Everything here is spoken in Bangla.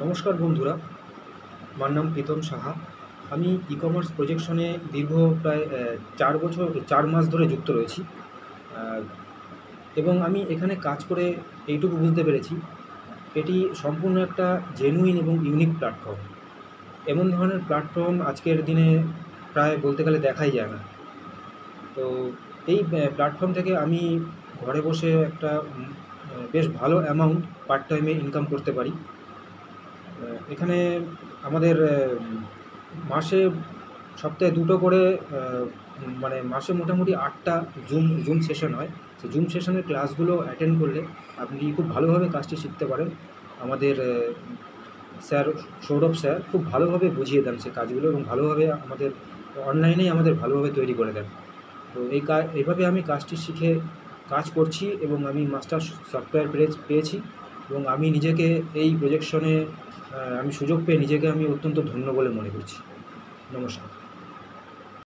নমস্কার বন্ধুরা, আমার নাম প্রীতম সাহা। আমি ই-কমার্স প্রজেকশনে দীর্ঘ প্রায় ৪ মাস ধরে যুক্ত রয়েছি। আ এবং আমি এখানে কাজ করে এইটুকু বুঝতে পেরেছি, এটি সম্পূর্ণ একটা জেনুইন এবং ইউনিক প্ল্যাটফর্ম। এমন ধরনের প্ল্যাটফর্ম আজকের দিনে প্রায় বলতে গেলে দেখাই যায় না। তো এই প্ল্যাটফর্ম থেকে আমি ঘরে বসে একটা বেশ ভালো অ্যামাউন্ট পার্ট টাইমে ইনকাম করতে পারি। এখানে আমাদের মাসে সপ্তাহে ২ টো করে মানে মাসে মোটামুটি ৮ টা জুম সেশন হয়। সেই জুম সেশনের ক্লাসগুলো অ্যাটেন্ড করলে আপনি খুব ভালোভাবে কাজটি শিখতে পারেন। আমাদের স্যার সৌরভ স্যার খুব ভালোভাবে বুঝিয়ে দেন সে কাজগুলো এবং ভালোভাবে আমাদের অনলাইনেই আমাদের ভালোভাবে তৈরি করে দেন। তো এইভাবে আমি কাজটি শিখে কাজ করছি এবং আমি মাস্টার সফটওয়্যার পেয়েছি এবং আমি নিজেকে এই প্রজেকশনে আমি সুযোগ পেয়ে নিজেকে আমি অত্যন্ত ধন্য বলে মনে করছি। নমস্কার।